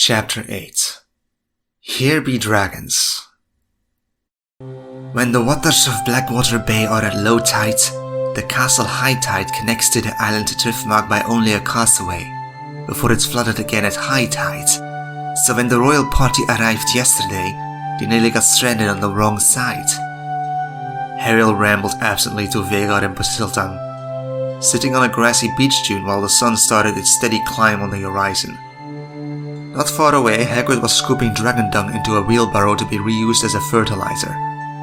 Chapter 8 Here Be Dragons. When the waters of Blackwater Bay are at low tide, the castle high tide connects to the island Driftmark by only a castaway, before it's flooded again at high tide. So when the royal party arrived yesterday, they nearly got stranded on the wrong side. Hariel rambled absently to Vhagar and Pasiltan, sitting on a grassy beach dune while the sun started its steady climb on the horizon. Not far away, Hagrid was scooping dragon dung into a wheelbarrow to be reused as a fertilizer,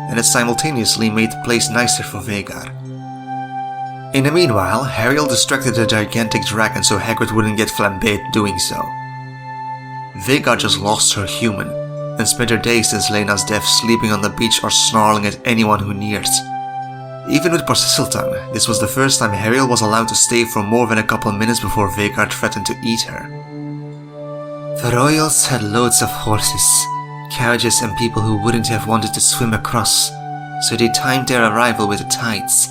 and it simultaneously made the place nicer for Vhagar. In the meanwhile, Hariel distracted the gigantic dragon so Hagrid wouldn't get flambéed doing so. Vhagar just lost her human, and spent her days since Lena's death sleeping on the beach or snarling at anyone who neared. Even with Pasiltan, this was the first time Hariel was allowed to stay for more than a couple minutes before Vhagar threatened to eat her. The royals had loads of horses, carriages and people who wouldn't have wanted to swim across, so they timed their arrival with the tides,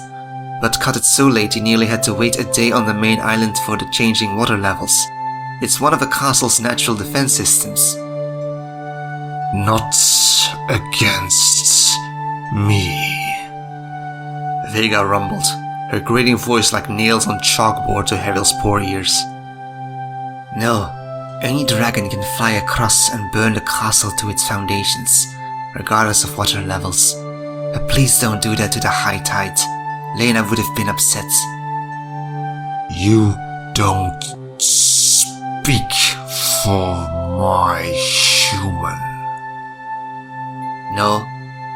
but cut it so late they nearly had to wait a day on the main island for the changing water levels. It's one of the castle's natural defense systems. Not against me, Vhagar rumbled, her grating voice like nails on chalkboard to Hariel's poor ears. No. Any dragon can fly across and burn the castle to its foundations, regardless of water levels. But please don't do that to the high tide. Lena would have been upset. You don't speak for my human. No,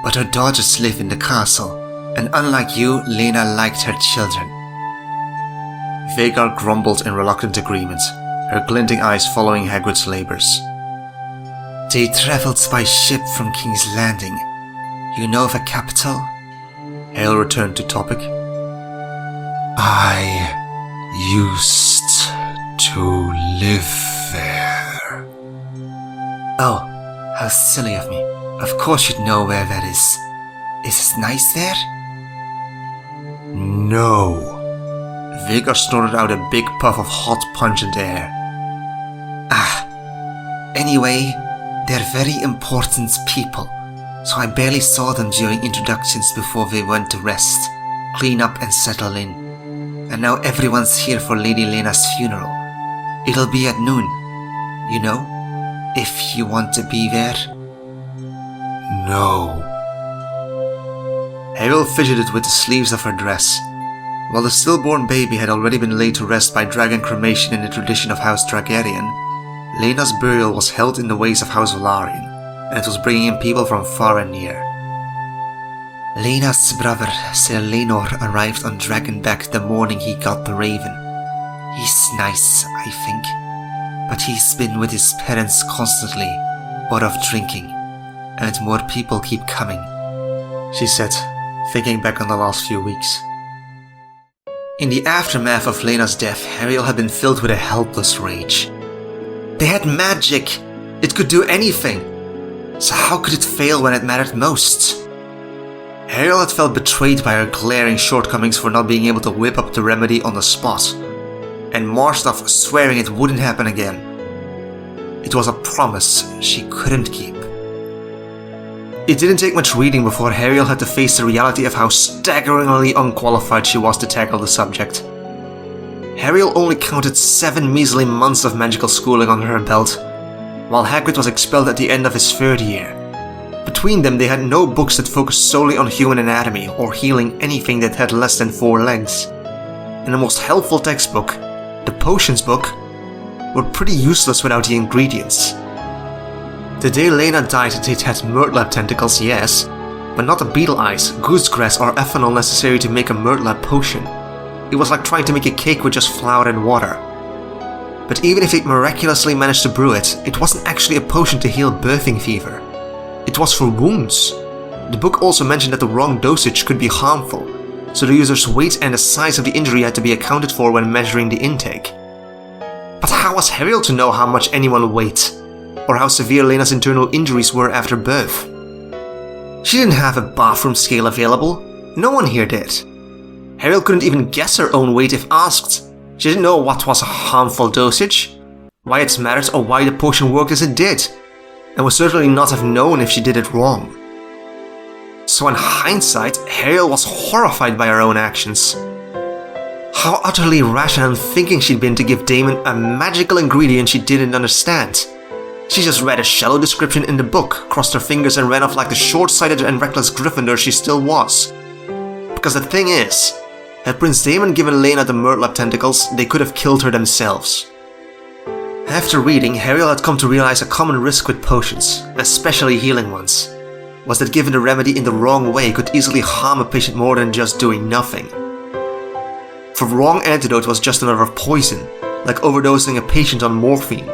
but her daughters live in the castle, and unlike you, Lena liked her children. Vhagar grumbled in reluctant agreement, her glinting eyes following Hagrid's labors. They travelled by ship from King's Landing. You know the capital? Hale returned to topic. I used to live there. Oh, how silly of me. Of course you'd know where that is. Is it nice there? No. Vhagar snorted out a big puff of hot, pungent air. Anyway, they're very important people, so I barely saw them during introductions before they went to rest, clean up and settle in. And now everyone's here for Lady Lena's funeral. It'll be at noon, you know, if you want to be there. No. Hariel fidgeted with the sleeves of her dress. While the stillborn baby had already been laid to rest by dragon cremation in the tradition of House Targaryen, Lena's burial was held in the ways of House Velaryon, and it was bringing in people from far and near. Lena's brother, Sir Laenor, arrived on Dragonback the morning he got the raven. He's nice, I think, but he's been with his parents constantly, or off drinking, and more people keep coming, she said, thinking back on the last few weeks. In the aftermath of Lena's death, Hariel had been filled with a helpless rage. They had magic! It could do anything! So how could it fail when it mattered most? Hariel had felt betrayed by her glaring shortcomings for not being able to whip up the remedy on the spot, and marched off swearing it wouldn't happen again. It was a promise she couldn't keep. It didn't take much reading before Hariel had to face the reality of how staggeringly unqualified she was to tackle the subject. Hariel only counted 7 measly months of magical schooling on her belt, while Hagrid was expelled at the end of his 3rd year. Between them, they had no books that focused solely on human anatomy or healing anything that had less than 4 legs. And the most helpful textbook, the potions book, were pretty useless without the ingredients. The day Lena died, it had murtlap tentacles, yes, but not the beetle eyes, goosegrass or ethanol necessary to make a murtlap potion. It was like trying to make a cake with just flour and water. But even if it miraculously managed to brew it, it wasn't actually a potion to heal birthing fever. It was for wounds. The book also mentioned that the wrong dosage could be harmful, so the user's weight and the size of the injury had to be accounted for when measuring the intake. But how was Hariel to know how much anyone weighed, or how severe Lena's internal injuries were after birth? She didn't have a bathroom scale available. No one here did. Hariel couldn't even guess her own weight if asked. She didn't know what was a harmful dosage. why it mattered or why the potion worked as it did, and would certainly not have known if she did it wrong. So in hindsight, Ariel was horrified by her own actions. How utterly rash and unthinking she'd been to give Damon a magical ingredient she didn't understand. She just read a shallow description in the book, crossed her fingers and ran off like the short-sighted and reckless Gryffindor she still was. Because the thing is, had Prince Damon given Lena the Murtlap tentacles, they could have killed her themselves. After reading, Ariel had come to realize a common risk with potions, especially healing ones, was that given the remedy in the wrong way could easily harm a patient more than just doing nothing. The wrong antidote was just another poison, like overdosing a patient on morphine.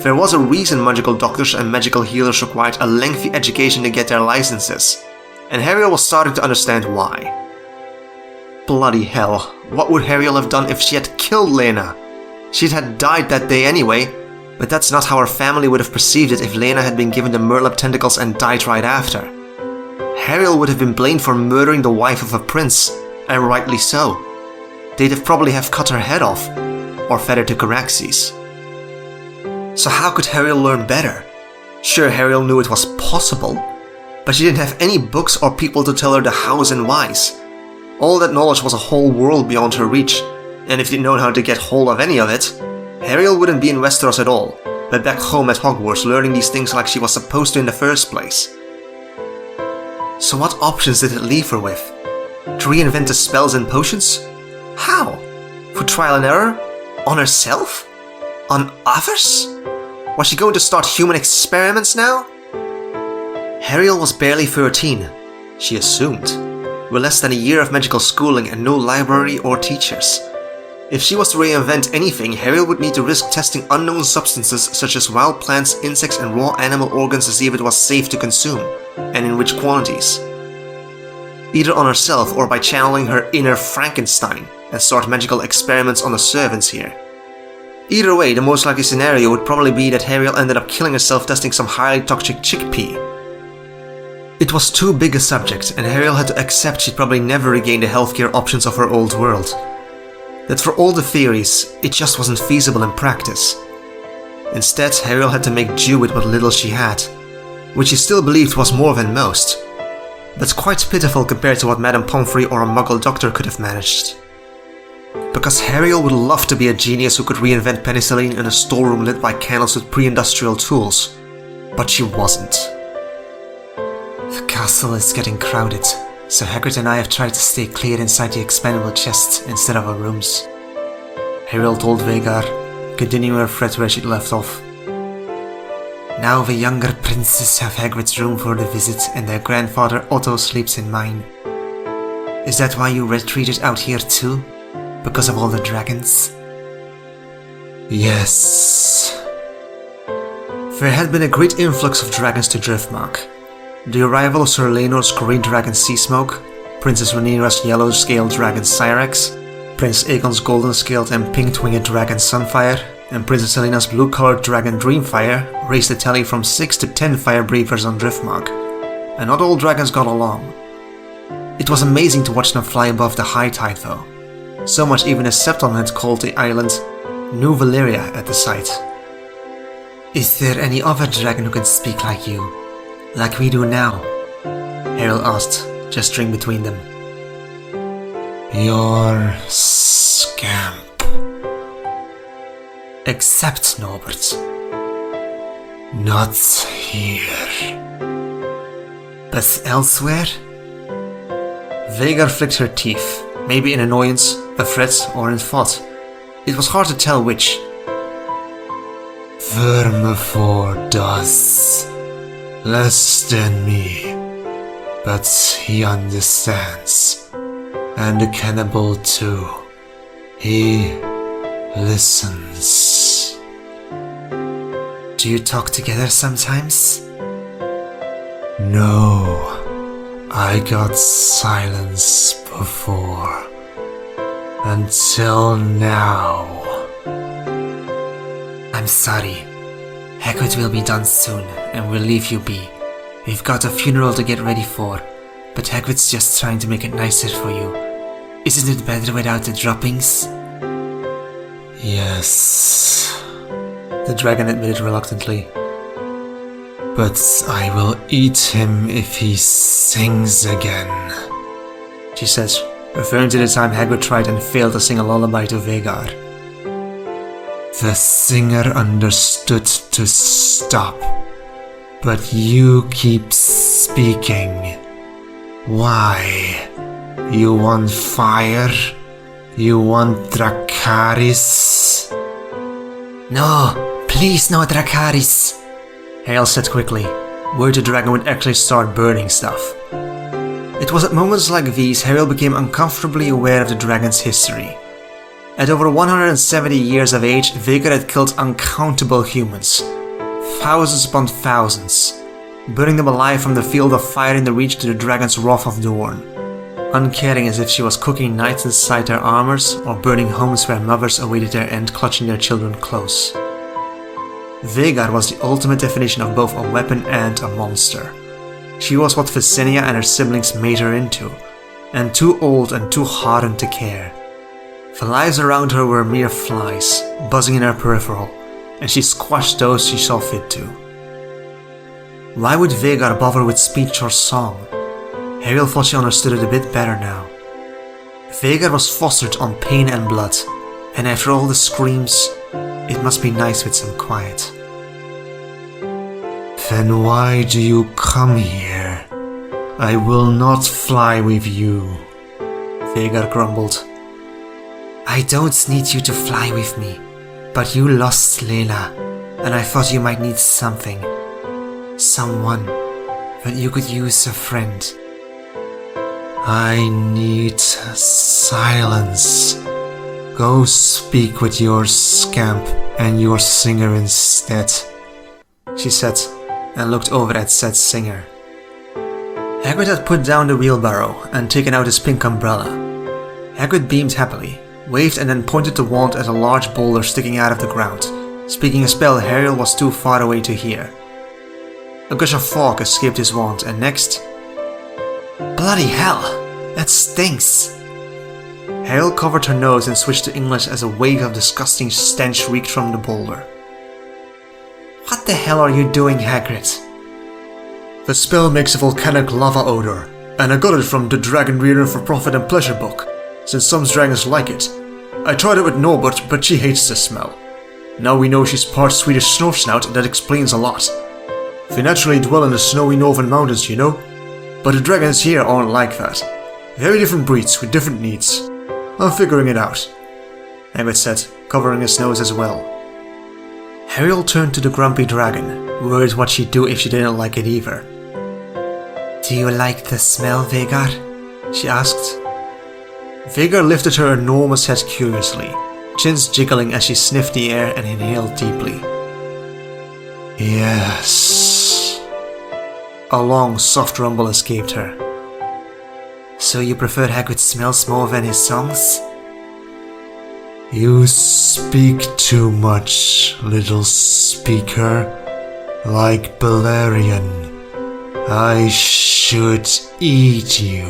There was a reason magical doctors and magical healers required a lengthy education to get their licenses, and Ariel was starting to understand why. Bloody hell, what would Ariel have done if she had killed Lena? She'd had died that day anyway, but that's not how her family would have perceived it if Lena had been given the Murtlap tentacles and died right after. Ariel would have been blamed for murdering the wife of a prince, and rightly so. They'd have probably have cut her head off, or fed her to Caraxes. So how could Ariel learn better? Sure, Ariel knew it was possible, but she didn't have any books or people to tell her the hows and whys. All that knowledge was a whole world beyond her reach, and if she'd known how to get hold of any of it, Ariel wouldn't be in Westeros at all, but back home at Hogwarts learning these things like she was supposed to in the first place. So what options did it leave her with? To reinvent the spells and potions? How? Through trial and error? On herself? On others? Was she going to start human experiments now? Ariel was barely 13, she assumed, with less than a year of magical schooling and no library or teachers. If she was to reinvent anything, Ariel would need to risk testing unknown substances such as wild plants, insects and raw animal organs to see if it was safe to consume, and in which quantities. Either on herself or by channeling her inner Frankenstein and start magical experiments on the servants here. Either way, the most likely scenario would probably be that Ariel ended up killing herself testing some highly toxic chickpea. It was too big a subject, and Ariel had to accept she'd probably never regain the healthcare options of her old world. That for all the theories, it just wasn't feasible in practice. Instead, Ariel had to make do with what little she had, which she still believed was more than most. That's quite pitiful compared to what Madame Pomfrey or a Muggle doctor could have managed. Because Ariel would love to be a genius who could reinvent penicillin in a storeroom lit by candles with pre-industrial tools, but she wasn't. The castle is getting crowded, so Hagrid and I have tried to stay clear inside the expendable chests instead of our rooms, Ariel told Vhagar, continuing her thread where she'd left off. Now the younger princes have Hagrid's room for the visit and their grandfather Otto sleeps in mine. Is that why you retreated out here too? Because of all the dragons? Yes. There had been a great influx of dragons to Driftmark. The arrival of Sir Laenor's green dragon Seasmoke, Princess Rhaenyra's yellow-scaled dragon Syrax, Prince Aegon's golden-scaled and pink-winged dragon Sunfire, and Princess Helena's blue-colored dragon Dreamfire raised the tally from 6 to 10 fire breathers on Driftmark, and not all dragons got along. It was amazing to watch them fly above the high tide though, so much even as Septon had called the island New Valyria at the sight. Is there any other dragon who can speak like you? Like we do now? Ariel asked, gesturing between them. Your scamp. Except Norbert. Not here. But elsewhere? Vhagar flicked her teeth, maybe in annoyance, afraid, or in thought. It was hard to tell which. Vermiford does. Less than me. But he understands. And the cannibal too. He listens. Do you talk together sometimes? No. I got silence before. Until now. I'm sorry. Hagrid will be done soon, and we'll leave you be. We've got a funeral to get ready for, but Hagrid's just trying to make it nicer for you. Isn't it better without the droppings? Yes. the dragon admitted reluctantly. But I will eat him if he sings again, she said, referring to the time Hagrid tried and failed to sing a lullaby to Vhagar. The singer understood to stop, but you keep speaking. Why? You want fire? You want Dracarys? No, please no Dracarys, Hale said quickly, worried the dragon would actually start burning stuff. It was at moments like these Hale became uncomfortably aware of the dragon's history. At over 170 years of age, Vhagar had killed uncountable humans, thousands upon thousands, burning them alive from the field of fire in the reach to the dragon's wrath of Dorne, uncaring as if she was cooking knights inside their armors or burning homes where mothers awaited their end clutching their children close. Vhagar was the ultimate definition of both a weapon and a monster. She was what Visenya and her siblings made her into, and too old and too hardened to care. The lives around her were mere flies, buzzing in her peripheral, and she squashed those she saw fit to. Why would Vhagar bother with speech or song? Hale thought she understood it a bit better now. Vhagar was fostered on pain and blood, and after all the screams, it must be nice with some quiet. Then why do you come here? I will not fly with you, Vhagar grumbled. I don't need you to fly with me, but you lost Layla, and I thought you might need something. Someone, but you could use a friend. I need silence. Go speak with your scamp and your singer instead, she said, and looked over at said singer. Hagrid had put down the wheelbarrow and taken out his pink umbrella. Hagrid beamed happily, waved and then pointed the wand at a large boulder sticking out of the ground, speaking a spell Hariel was too far away to hear. A gush of fog escaped his wand, and next... Bloody hell! That stinks! Hale covered her nose and switched to English as a wave of disgusting stench reeked from the boulder. What the hell are you doing, Hagrid? The spell makes a volcanic lava odor, and I got it from the Dragon Reader for Profit and Pleasure book, since some dragons like it. I tried it with Norbert, but she hates the smell. Now we know she's part Swedish Snorsnout, that explains a lot. They naturally dwell in the snowy northern mountains, you know, but the dragons here aren't like that. Very different breeds with different needs. I'm figuring it out, Hagrid said, covering his nose as well. Hariel turned to the grumpy dragon, worried what she'd do if she didn't like it either. Do you like the smell, Vhagar? She asked. Vhagar lifted her enormous head curiously, chins jiggling as she sniffed the air and inhaled deeply. Yes. A long, soft rumble escaped her. So you prefer Hagrid's smells more than his songs? You speak too much, little speaker. Like Balerion. I should eat you.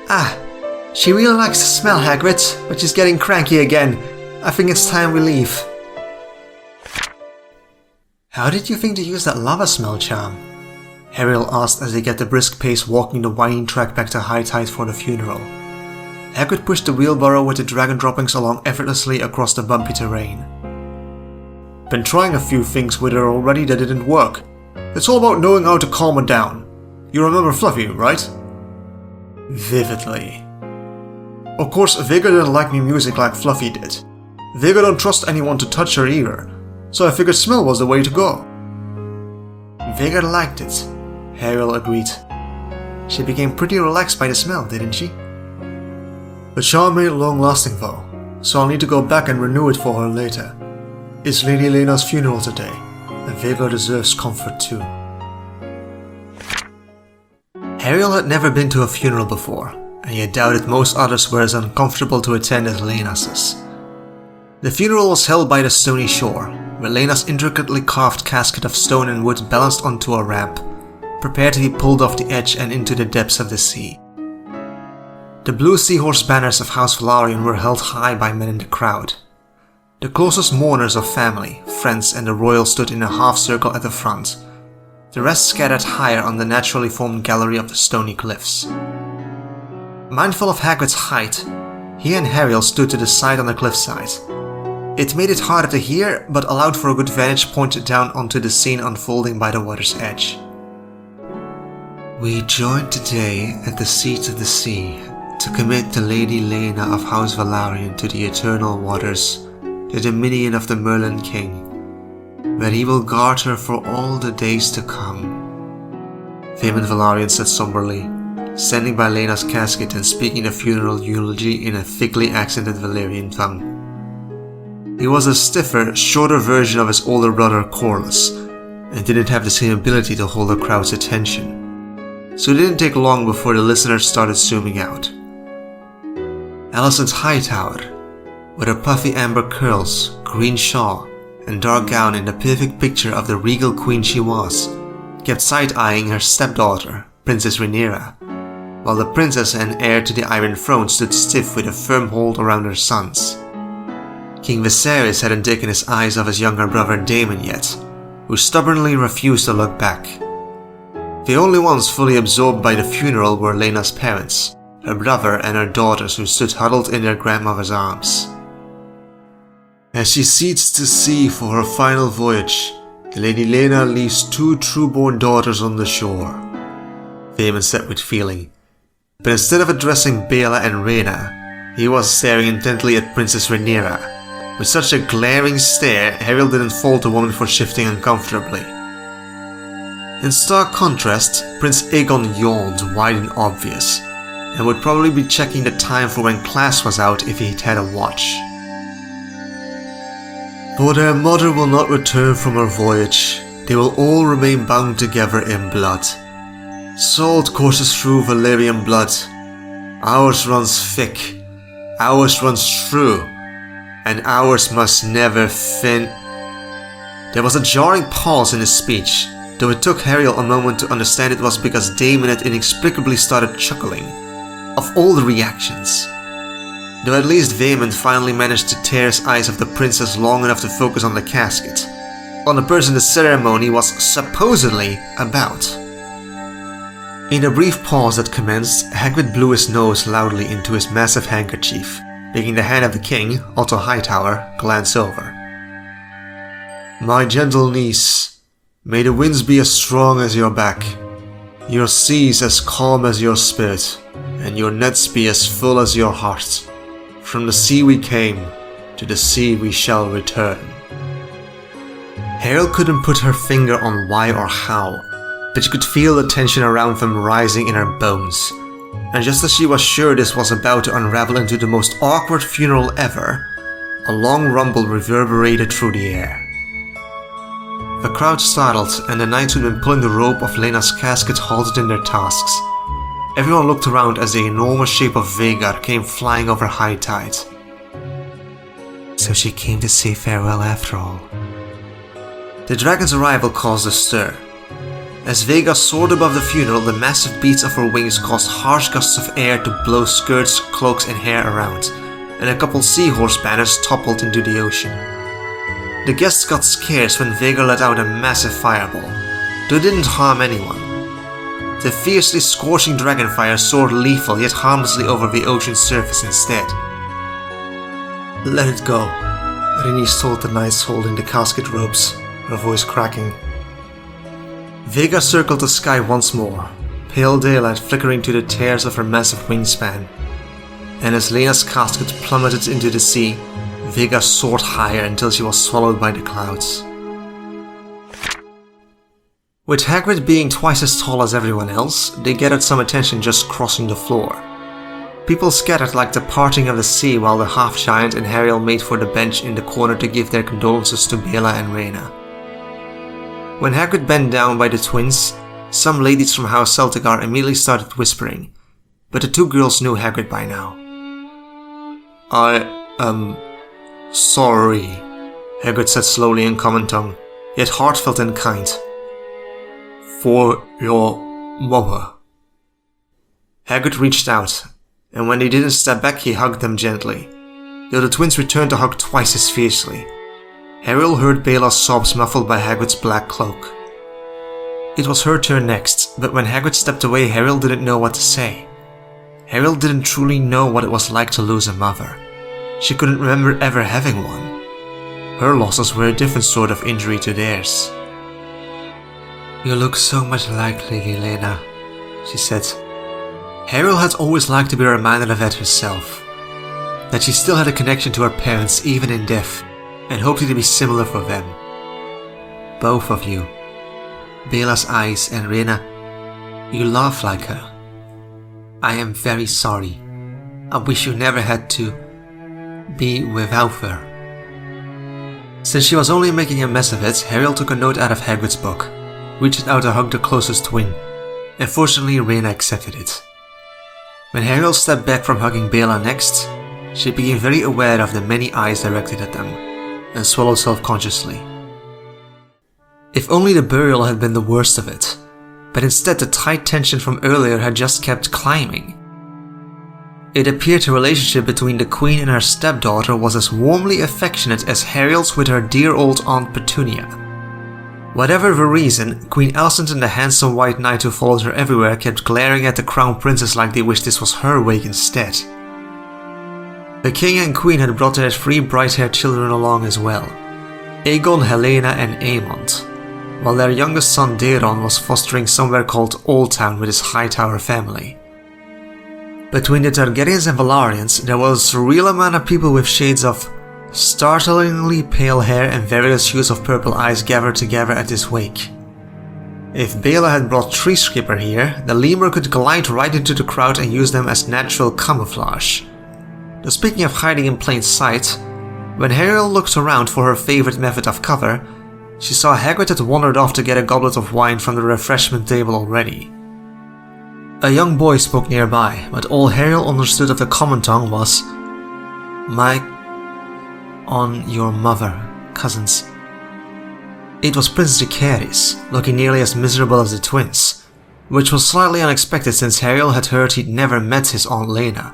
Ah, she really likes the smell, Hagrid, but she's getting cranky again. I think it's time we leave. How did you think to use that lava smell charm? Hariel asked as they get the brisk pace walking the winding track back to High Tide for the funeral. Hagrid pushed the wheelbarrow with the dragon droppings along effortlessly across the bumpy terrain. Been trying a few things with her already that didn't work. It's all about knowing how to calm her down. You remember Fluffy, right? Vividly. Of course, Vhagar didn't like new music like Fluffy did. Vhagar don't trust anyone to touch her either, so I figured smell was the way to go. Vhagar liked it, Hariel agreed. She became pretty relaxed by the smell, didn't she? The charm made it long-lasting though, so I'll need to go back and renew it for her later. It's Lady Lena's funeral today, and Vhagar deserves comfort too. Hariel had never been to a funeral before, and he doubted most others were as uncomfortable to attend as Lena's. The funeral was held by the stony shore, where Lena's intricately carved casket of stone and wood balanced onto a ramp, prepared to be pulled off the edge and into the depths of the sea. The blue seahorse banners of House Velaryon were held high by men in the crowd. The closest mourners of family, friends and the royal stood in a half-circle at the front. The rest scattered higher on the naturally formed gallery of the stony cliffs. Mindful of Hagrid's height, he and Ariel stood to the side on the cliffside. It made it harder to hear, but allowed for a good vantage point down onto the scene unfolding by the water's edge. We joined today at the seat of the sea to commit the Lady Lena of House Valarian to the eternal waters, the dominion of the Merlin King, where he will guard her for all the days to come. Vehement Valarian said somberly, standing by Lena's casket and speaking a funeral eulogy in a thickly accented Valyrian tongue. He was a stiffer, shorter version of his older brother Corlys, and didn't have the same ability to hold a crowd's attention, so it didn't take long before the listeners started zooming out. Alicent Hightower, with her puffy amber curls, green shawl, and dark gown in the perfect picture of the regal queen she was, kept side-eyeing her stepdaughter, Princess Rhaenyra, while the princess and heir to the Iron Throne stood stiff with a firm hold around her sons. King Viserys hadn't taken his eyes off his younger brother Daemon yet, who stubbornly refused to look back. The only ones fully absorbed by the funeral were Lena's parents, her brother and her daughters who stood huddled in their grandmother's arms. As she seats to sea for her final voyage, Lady Lena leaves 2 true-born daughters on the shore, Daemon said with feeling. But instead of addressing Bella and Rhaena, he was staring intently at Princess Rhaenyra. With such a glaring stare, Ariel didn't fault the woman for shifting uncomfortably. In stark contrast, Prince Aegon yawned wide and obvious, and would probably be checking the time for when class was out if he'd had a watch. For their mother will not return from her voyage, they will all remain bound together in blood. Salt courses through Valyrian blood. Ours runs thick, ours runs true, and ours must never fin. There was a jarring pause in his speech, though it took Ariel a moment to understand it was because Daemon had inexplicably started chuckling. Of all the reactions. Though at least Vaemond finally managed to tear his eyes off the princess long enough to focus on the casket, on the person the ceremony was supposedly about. In the brief pause that commenced, Hagrid blew his nose loudly into his massive handkerchief, making the hand of the king, Otto Hightower, glance over. My gentle niece, may the winds be as strong as your back, your seas as calm as your spirit, and your nets be as full as your heart. From the sea we came, to the sea we shall return. Ariel couldn't put her finger on why or how, but she could feel the tension around them rising in her bones. And just as she was sure this was about to unravel into the most awkward funeral ever, a long rumble reverberated through the air. The crowd startled, and the knights who'd been pulling the rope of Lena's casket halted in their tasks. Everyone looked around as the enormous shape of Vhagar came flying over high tide. So she came to say farewell after all. The dragon's arrival caused a stir. As Vhagar soared above the funeral, the massive beats of her wings caused harsh gusts of air to blow skirts, cloaks and hair around, and a couple seahorse banners toppled into the ocean. The guests got scarce when Vhagar let out a massive fireball, though it didn't harm anyone. The fiercely scorching dragonfire soared lethal yet harmlessly over the ocean's surface instead. Let it go, Rhaenys told the knights holding the casket ropes, her voice cracking. Vhagar circled the sky once more, pale daylight flickering to the tears of her massive wingspan. And as Lena's casket plummeted into the sea, Vhagar soared higher until she was swallowed by the clouds. With Hagrid being twice as tall as everyone else, they gathered some attention just crossing the floor. People scattered like the parting of the sea while the half-giant and Ariel made for the bench in the corner to give their condolences to Bella and Rhaena. When Hagrid bent down by the twins, some ladies from House Celtigar immediately started whispering, but the 2 girls knew Hagrid by now. I am sorry, Hagrid said slowly in common tongue, yet heartfelt and kind. For your mother. Hagrid reached out, and when they didn't step back he hugged them gently. though the twins returned the hug twice as fiercely. Ariel heard Bela's sobs muffled by Hagrid's black cloak. It was her turn next, but when Hagrid stepped away, Ariel didn't know what to say. Ariel didn't truly know what it was like to lose a mother. She couldn't remember ever having one. Her losses were a different sort of injury to theirs. "You look so much like Lily Lena," she said. Ariel had always liked to be reminded of that herself. That she still had a connection to her parents even in death, and hoped it to be similar for them. "Both of you, Bela's eyes and Rena, you laugh like her. I am very sorry. I wish you never had to be without her." Since she was only making a mess of it, Ariel took a note out of Hagrid's book, reached out to hug the closest twin, and fortunately Rena accepted it. When Ariel stepped back from hugging Bela next, she became very aware of the many eyes directed at them, and swallowed self-consciously. If only the burial had been the worst of it, but instead the tight tension from earlier had just kept climbing. It appeared the relationship between the Queen and her stepdaughter was as warmly affectionate as Ariel's with her dear old Aunt Petunia. Whatever the reason, Queen Alicent and the handsome white knight who followed her everywhere kept glaring at the crown princess like they wished this was her wake instead. The king and queen had brought their 3 bright-haired children along as well, Aegon, Helena and Aemond, while their youngest son Daeron was fostering somewhere called Old Town with his Hightower family. Between the Targaryens and Velaryons, there was a real amount of people with shades of startlingly pale hair and various hues of purple eyes gathered together at this wake. If Bela had brought Treeskipper here, the lemur could glide right into the crowd and use them as natural camouflage. Though speaking of hiding in plain sight, when Ariel looked around for her favorite method of cover, she saw Hagrid had wandered off to get a goblet of wine from the refreshment table already. A young boy spoke nearby, but all Ariel understood of the common tongue was, "My on your mother, cousins." It was Prince Jacaerys, looking nearly as miserable as the twins, which was slightly unexpected since Ariel had heard he'd never met his Aunt Lena.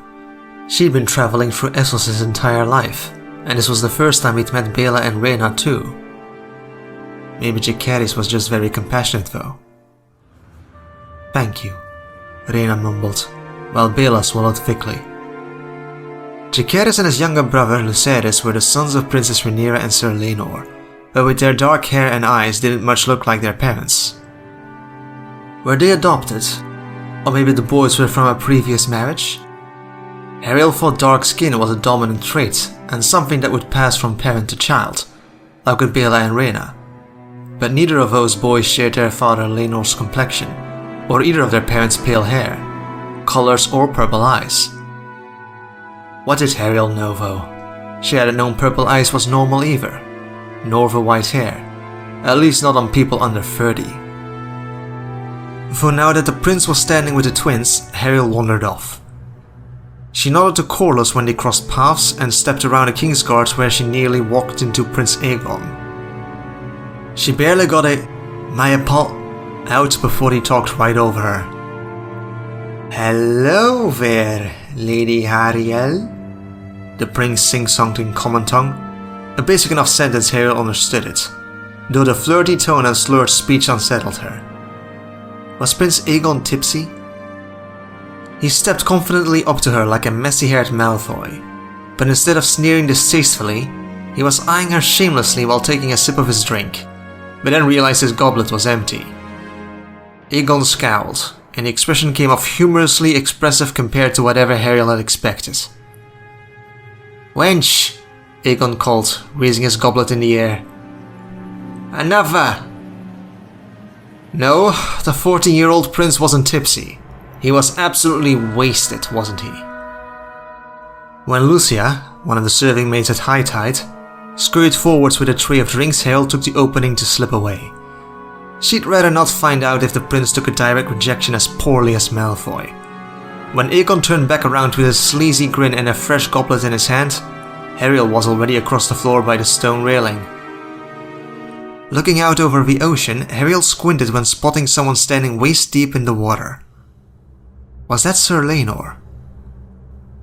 She'd been traveling through Essos his entire life, and this was the first time he'd met Bela and Rena too. Maybe Jacaerys was just very compassionate though. "Thank you," Rena mumbled, while Bela swallowed thickly. Jacaerys and his younger brother Lucerys were the sons of Princess Rhaenyra and Sir Laenor, but with their dark hair and eyes didn't much look like their parents. Were they adopted? Or maybe the boys were from a previous marriage? Ariel thought dark skin was a dominant trait, and something that would pass from parent to child, like with Bela and Rena. But neither of those boys shared their father Laenor's complexion, or either of their parents' pale hair, colors or purple eyes. What did Ariel know though? She hadn't known purple eyes was normal either, nor the white hair, at least not on people under 30. For now that the prince was standing with the twins, Ariel wandered off. She nodded to Corlys when they crossed paths and stepped around the Kingsguard where she nearly walked into Prince Aegon. She barely got a "my apol" out before he talked right over her. "Hello there, Lady Ariel," the prince sing-songed in common tongue, a basic enough sentence Ariel understood it, though the flirty tone and slurred speech unsettled her. Was Prince Aegon tipsy? He stepped confidently up to her like a messy-haired Malfoy, but instead of sneering distastefully, he was eyeing her shamelessly while taking a sip of his drink, but then realized his goblet was empty. Aegon scowled, and the expression came off humorously expressive compared to whatever Ariel had expected. "Wench," Aegon called, raising his goblet in the air. "Another!" No, the 14-year-old prince wasn't tipsy. He was absolutely wasted, wasn't he? When Lucia, one of the serving maids at high tide, scurried forwards with a tray of drinks, Ariel took the opening to slip away. She'd rather not find out if the prince took a direct rejection as poorly as Malfoy. When Aegon turned back around with a sleazy grin and a fresh goblet in his hand, Ariel was already across the floor by the stone railing. Looking out over the ocean, Ariel squinted when spotting someone standing waist deep in the water. Was that Sir Laenor?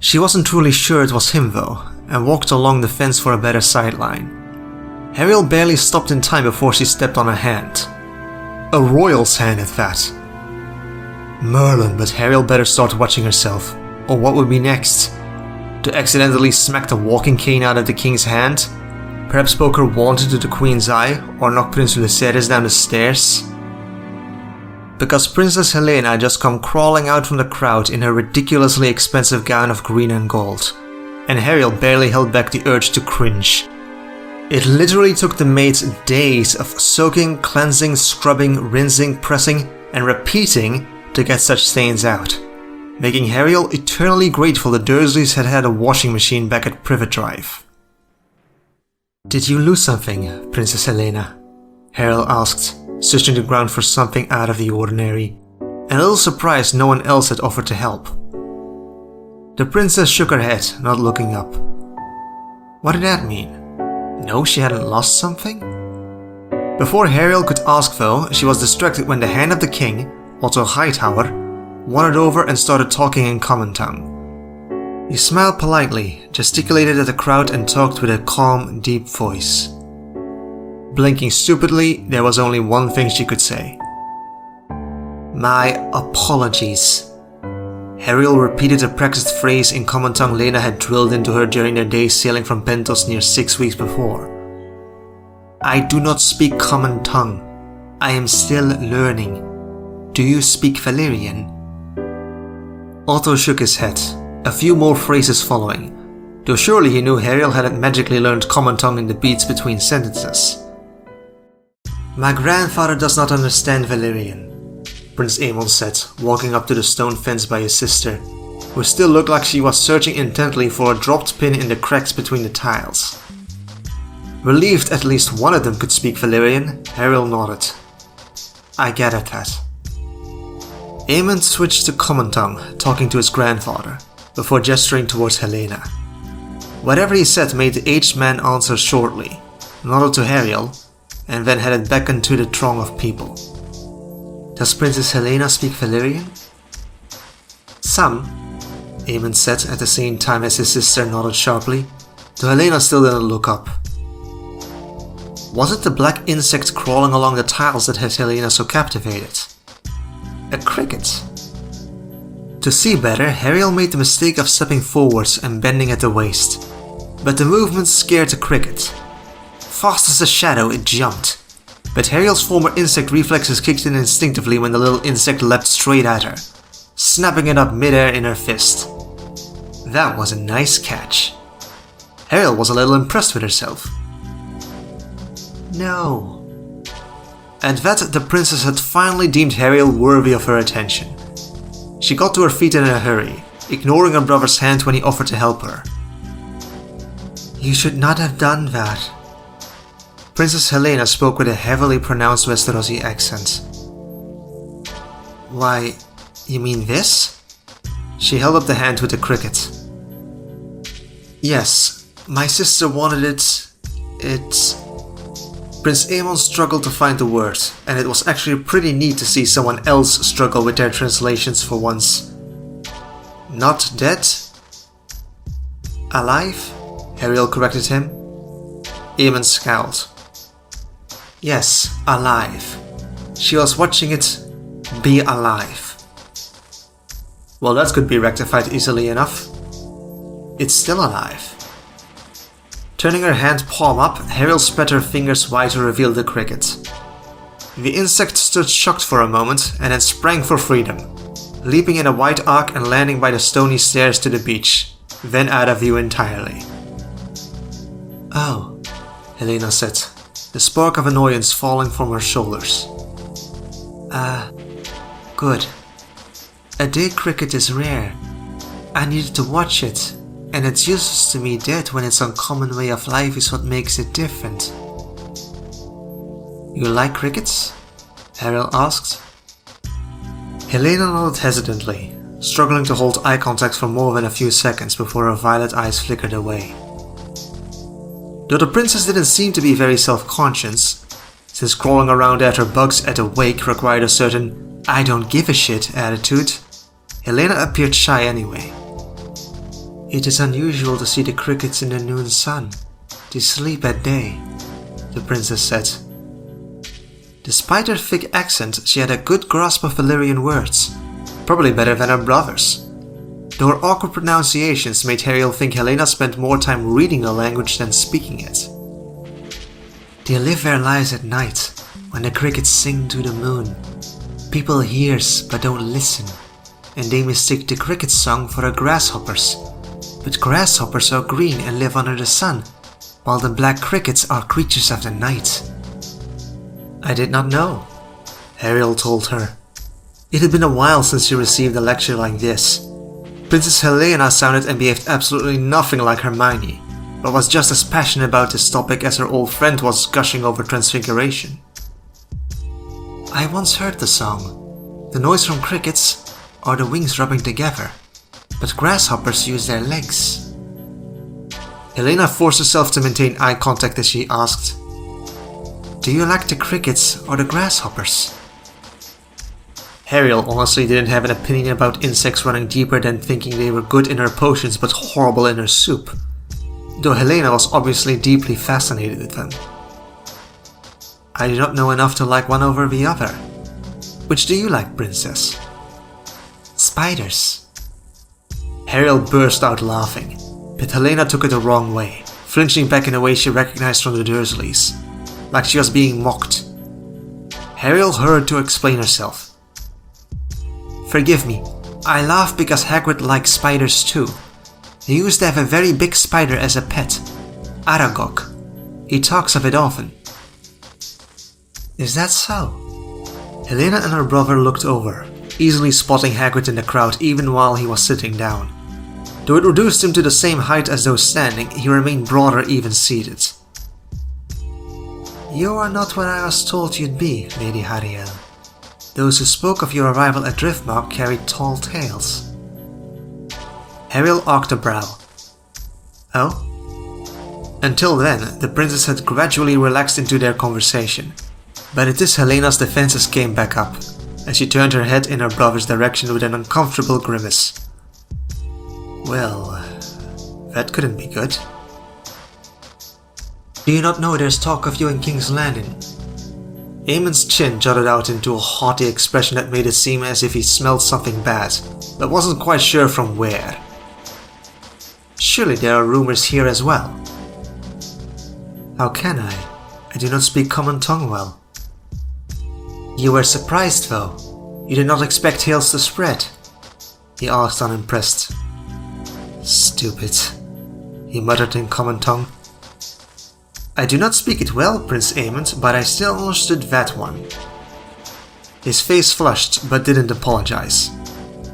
She wasn't truly sure it was him though, and walked along the fence for a better sideline. Ariel barely stopped in time before she stepped on a hand. A royal's hand at that. Merlin, but Ariel better start watching herself, or what would be next? To accidentally smack the walking cane out of the king's hand? Perhaps poke her wand into the queen's eye, or knock Prince Lucerys down the stairs? Because Princess Helena had just come crawling out from the crowd in her ridiculously expensive gown of green and gold, and Ariel barely held back the urge to cringe. It literally took the maids days of soaking, cleansing, scrubbing, rinsing, pressing, and repeating to get such stains out, making Ariel eternally grateful the Dursleys had had a washing machine back at Privet Drive. "Did you lose something, Princess Helena?" Ariel asked, searching the ground for something out of the ordinary, and a little surprised no one else had offered to help. The princess shook her head, not looking up. What did that mean? No, she hadn't lost something? Before Ariel could ask though, she was distracted when the hand of the king, Otto Hightower, wandered over and started talking in common tongue. He smiled politely, gesticulated at the crowd and talked with a calm, deep voice. Blinking stupidly, there was only one thing she could say. "My apologies." Ariel repeated a practiced phrase in common tongue Lena had drilled into her during their days sailing from Pentos near 6 weeks before. "I do not speak common tongue. I am still learning. Do you speak Valyrian?" Otto shook his head, a few more phrases following, though surely he knew Ariel hadn't magically learned common tongue in the beats between sentences. "My grandfather does not understand Valyrian," Prince Aemon said, walking up to the stone fence by his sister, who still looked like she was searching intently for a dropped pin in the cracks between the tiles. Relieved at least one of them could speak Valyrian, Ariel nodded. "I gathered that." Aemon switched to common tongue, talking to his grandfather, before gesturing towards Helena. Whatever he said made the aged man answer shortly, nodded to Ariel, and then headed back into the throng of people. "Does Princess Helena speak Valyrian?" "Some," Aemon said at the same time as his sister nodded sharply, though Helena still didn't look up. Was it the black insect crawling along the tiles that had Helena so captivated? A cricket. To see better, Ariel made the mistake of stepping forwards and bending at the waist, but the movement scared the cricket. Fast as a shadow, it jumped, but Ariel's former insect reflexes kicked in instinctively when the little insect leapt straight at her, snapping it up midair in her fist. That was a nice catch. Ariel was a little impressed with herself. No. At that, the princess had finally deemed Ariel worthy of her attention. She got to her feet in a hurry, ignoring her brother's hand when he offered to help her. "You should not have done that." Princess Helena spoke with a heavily pronounced Westerosi accent. "Why, you mean this?" She held up the hand with the cricket. "Yes, my sister wanted it... Prince Aemon struggled to find the word, and it was actually pretty neat to see someone else struggle with their translations for once. "Not dead? Alive?" Ariel corrected him. Aemon scowled. "Yes, alive. She was watching it be alive." Well, that could be rectified easily enough. It's still alive. Turning her hand palm up, Ariel spread her fingers wide to reveal the cricket. The insect stood shocked for a moment and then sprang for freedom, leaping in a wide arc and landing by the stony stairs to the beach, then out of view entirely. "Oh," Helena said, the spark of annoyance falling from her shoulders. Good. A dead cricket is rare. I needed to watch it, and it's useless to me dead when its uncommon way of life is what makes it different." "You like crickets?" Ariel asked. Helena nodded hesitantly, struggling to hold eye contact for more than a few seconds before her violet eyes flickered away. Though the princess didn't seem to be very self-conscious, since crawling around at her bugs at a wake required a certain "I don't give a shit" attitude, Helena appeared shy anyway. It is unusual to see the crickets in the noon sun. They sleep at day, the princess said. Despite her thick accent, she had a good grasp of Valyrian words, probably better than her brothers. Though her awkward pronunciations made Ariel think Helena spent more time reading the language than speaking it. They live their lives at night, when the crickets sing to the moon. People hears but don't listen, and they mistake the cricket song for a grasshopper's. But grasshoppers are green and live under the sun, while the black crickets are creatures of the night. I did not know, Ariel told her. It had been a while since she received a lecture like this. Princess Helena sounded and behaved absolutely nothing like Hermione, but was just as passionate about this topic as her old friend was gushing over transfiguration. I once heard the song. The noise from crickets are the wings rubbing together, but grasshoppers use their legs. Helena forced herself to maintain eye contact as she asked, "Do you like the crickets or the grasshoppers?" Ariel honestly didn't have an opinion about insects running deeper than thinking they were good in her potions but horrible in her soup, though Helena was obviously deeply fascinated with them. I do not know enough to like one over the other. Which do you like, princess? Spiders. Ariel burst out laughing, but Helena took it the wrong way, flinching back in a way she recognized from the Dursleys, like she was being mocked. Ariel hurried to explain herself. Forgive me, I laugh because Hagrid likes spiders too. He used to have a very big spider as a pet, Aragog. He talks of it often. Is that so? Helena and her brother looked over, easily spotting Hagrid in the crowd even while he was sitting down. Though it reduced him to the same height as those standing, he remained broader even seated. You are not what I was told you'd be, Lady Hariel. Those who spoke of your arrival at Driftmark carried tall tales. Ariel arched a brow. Oh? Until then, the princess had gradually relaxed into their conversation, but at this Helena's defenses came back up, and she turned her head in her brother's direction with an uncomfortable grimace. Well, that couldn't be good. Do you not know there's talk of you in King's Landing? Eamon's chin jutted out into a haughty expression that made it seem as if he smelled something bad, but wasn't quite sure from where. Surely there are rumors here as well. How can I? I do not speak common tongue well. You were surprised though. You did not expect tales to spread? He asked unimpressed. Stupid, he muttered in common tongue. I do not speak it well, Prince Aemond, but I still understood that one. His face flushed, but didn't apologize.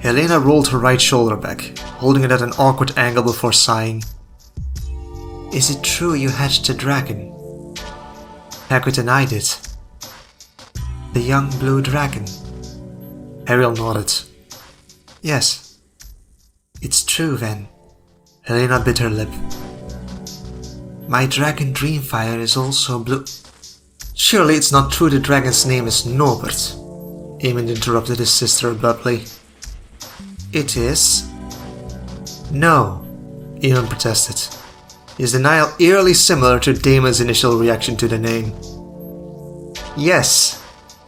Helena rolled her right shoulder back, holding it at an awkward angle before sighing. Is it true you hatched a dragon? Hagrid and I did. The young blue dragon. Ariel nodded. Yes. It's true then. Helena bit her lip. My dragon Dreamfire is also blue. Surely it's not true the dragon's name is Norbert. Aemond interrupted his sister abruptly. It is? No, Aemond protested, his denial eerily similar to Damon's initial reaction to the name. Yes,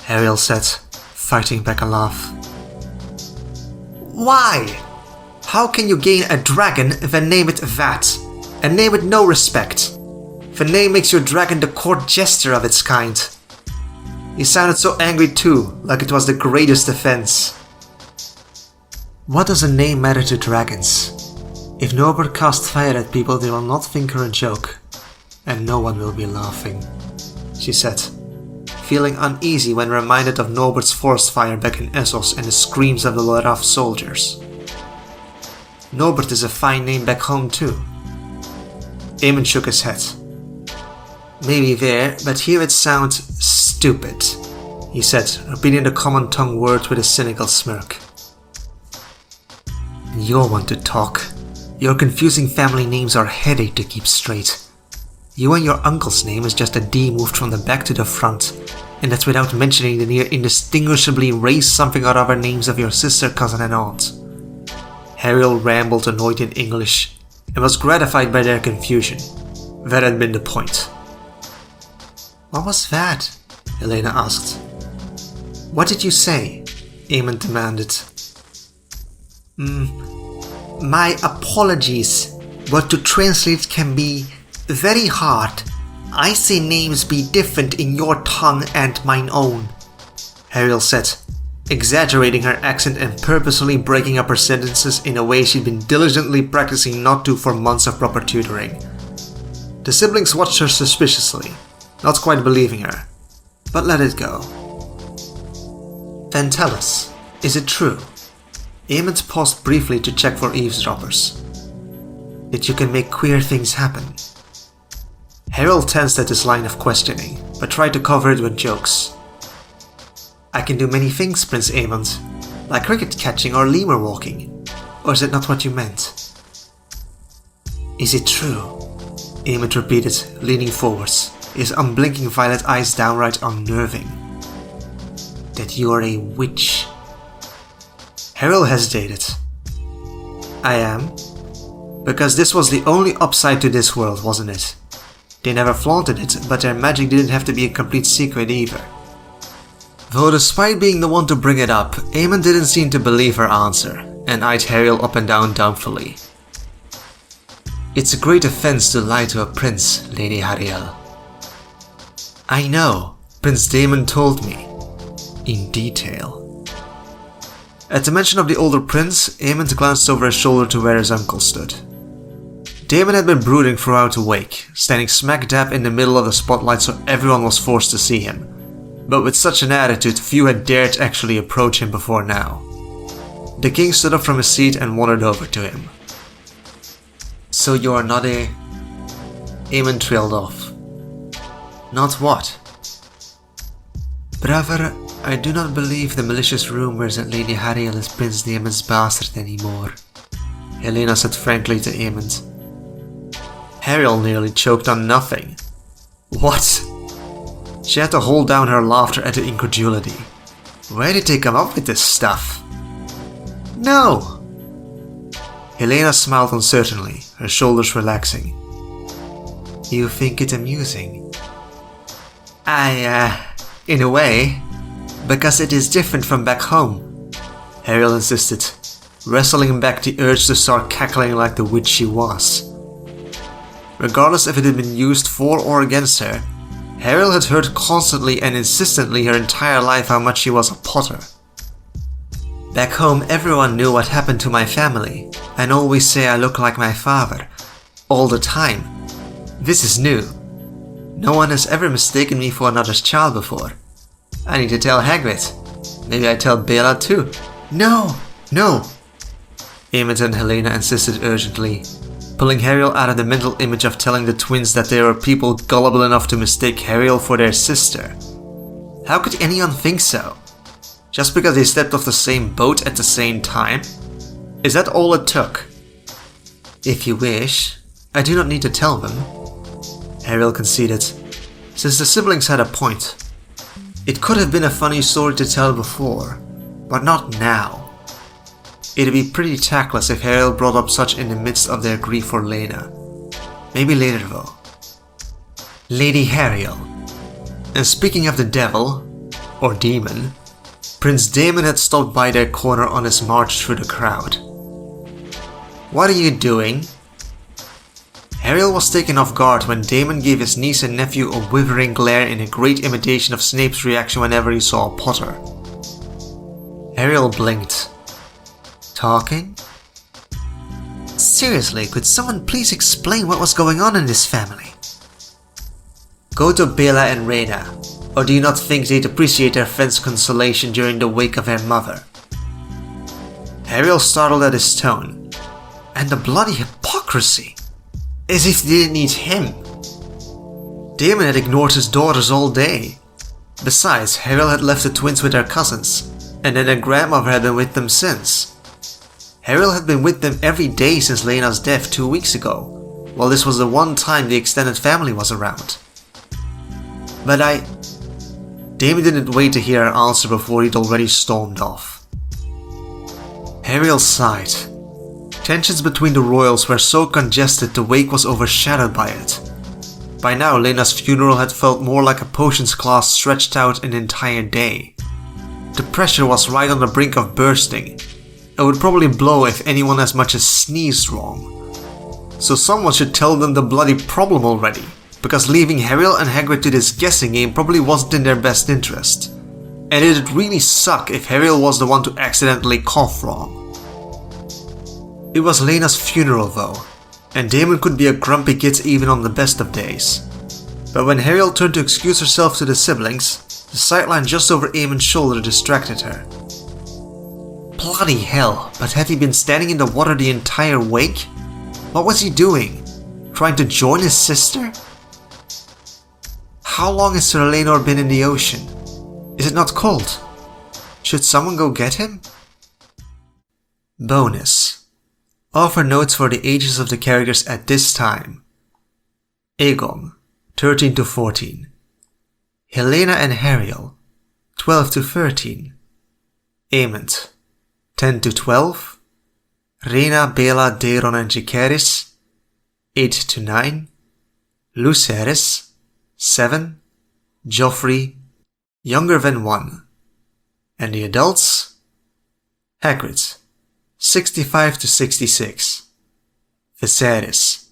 Ariel said, fighting back a laugh. Why? How can you gain a dragon then name it that? And name it no respect. The name makes your dragon the court jester of its kind. He sounded so angry too, like it was the greatest offense. What does a name matter to dragons? If Norbert casts fire at people, they will not think her a joke, and no one will be laughing, she said, feeling uneasy when reminded of Norbert's forest fire back in Essos and the screams of the Loraf soldiers. Norbert is a fine name back home too. Aemond shook his head. Maybe there, but here it sounds stupid, he said, repeating the common tongue word with a cynical smirk. You're one to talk. Your confusing family names are a headache to keep straight. You and your uncle's name is just a D moved from the back to the front, and that's without mentioning the near indistinguishably race something or other names of your sister, cousin and aunt. Ariel rambled annoyed in English, and was gratified by their confusion. That had been the point. "What was that?" Helena asked. "What did you say?" Eamon demanded. My apologies, but to translate can be very hard. I say names be different in your tongue and mine own," Ariel said, exaggerating her accent and purposefully breaking up her sentences in a way she'd been diligently practicing not to for months of proper tutoring. The siblings watched her suspiciously, not quite believing her, but let it go. "Then tell us, is it true?" Eamon paused briefly to check for eavesdroppers. "That you can make queer things happen?" Harold tensed at this line of questioning, but tried to cover it with jokes. "I can do many things, Prince Aemond, like cricket catching or lemur walking. Or is it not what you meant?" "Is it true?" Aemond repeated, leaning forwards, his unblinking violet eyes downright unnerving. "That you are a witch?" Harold hesitated. "I am. Because this was the only upside to this world, wasn't it? They never flaunted it, but their magic didn't have to be a complete secret either." Though despite being the one to bring it up, Aemon didn't seem to believe her answer, and eyed Hariel up and down doubtfully. "It's a great offense to lie to a prince, Lady Hariel." "I know, Prince Daemon told me. In detail." At the mention of the older prince, Aemon glanced over his shoulder to where his uncle stood. Daemon had been brooding throughout the wake, standing smack dab in the middle of the spotlight so everyone was forced to see him. But with such an attitude, few had dared actually approach him before now. The king stood up from his seat and wandered over to him. "So you are not a..." Aemon trailed off. "Not what?" "Brother, I do not believe the malicious rumors that Lady Hariel is Prince Daemon's bastard anymore," Helena said frankly to Aemon. Hariel nearly choked on nothing. "What?" She had to hold down her laughter at the incredulity. Where did they come up with this stuff? "No!" Helena smiled uncertainly, her shoulders relaxing. "You think it amusing?" In a way. Because it is different from back home," Hariel insisted, wrestling back the urge to start cackling like the witch she was. Regardless if it had been used for or against her, Hariel had heard constantly and insistently her entire life how much she was a Potter. "Back home everyone knew what happened to my family, and always say I look like my father. All the time. This is new. No one has ever mistaken me for another's child before. I need to tell Hagrid. Maybe I tell Bella too." "No! No!" Aemond and Helena insisted urgently, pulling Hariel out of the mental image of telling the twins that there were people gullible enough to mistake Hariel for their sister. How could anyone think so? Just because they stepped off the same boat at the same time? Is that all it took? "If you wish, I do not need to tell them," Hariel conceded, since the siblings had a point. It could have been a funny story to tell before, but not now. It'd be pretty tactless if Hariel brought up such in the midst of their grief for Lena. Maybe later though. "Lady Hariel. And speaking of the devil, or demon, Prince Daemon had stopped by their corner on his march through the crowd." "What are you doing?" Hariel was taken off guard when Daemon gave his niece and nephew a withering glare in a great imitation of Snape's reaction whenever he saw a Potter. Hariel blinked. "Talking?" "Seriously, could someone please explain what was going on in this family?" "Go to Bella and Rhaena, or do you not think they'd appreciate their friend's consolation during the wake of their mother?" Hariel startled at his tone. And the bloody hypocrisy! As if they didn't need him. Daemon had ignored his daughters all day. Besides, Hariel had left the twins with their cousins, and then their grandmother had been with them since. Hariel had been with them every day since Lena's death 2 weeks ago, while this was the one time the extended family was around. "But Daemon didn't wait to hear her answer before he'd already stormed off. Hariel sighed. Tensions between the royals were so congested the wake was overshadowed by it. By now, Lena's funeral had felt more like a potions class stretched out an entire day. The pressure was right on the brink of bursting. It would probably blow if anyone as much as sneezed wrong. So someone should tell them the bloody problem already, because leaving Hariel and Hagrid to this guessing game probably wasn't in their best interest. And it'd really suck if Hariel was the one to accidentally cough wrong. It was Lena's funeral though, and Damon could be a grumpy git even on the best of days. But when Hariel turned to excuse herself to the siblings, the sightline just over Eamon's shoulder distracted her. Bloody hell, but had he been standing in the water the entire wake? What was he doing? Trying to join his sister? How long has Sir Eleanor been in the ocean? Is it not cold? Should someone go get him? Bonus. Offer notes for the ages of the characters at this time. Aegon, 13 to 14. Helena and Hariel, 12 to 13. Aemond, 10 to 12. Rhaena, Bela, Daeron and Jacaerys, 8 to 9. Lucerys, 7. Joffrey, younger than 1. And the adults? Hagrid, 65 to 66. Viserys,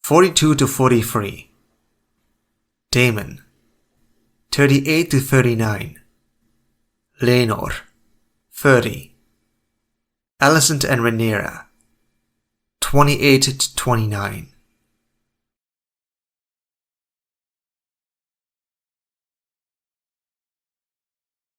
42 to 43. Daemon, 38 to 39. Laenor, 30. Alicent and Rhaenyra, 28 to 29.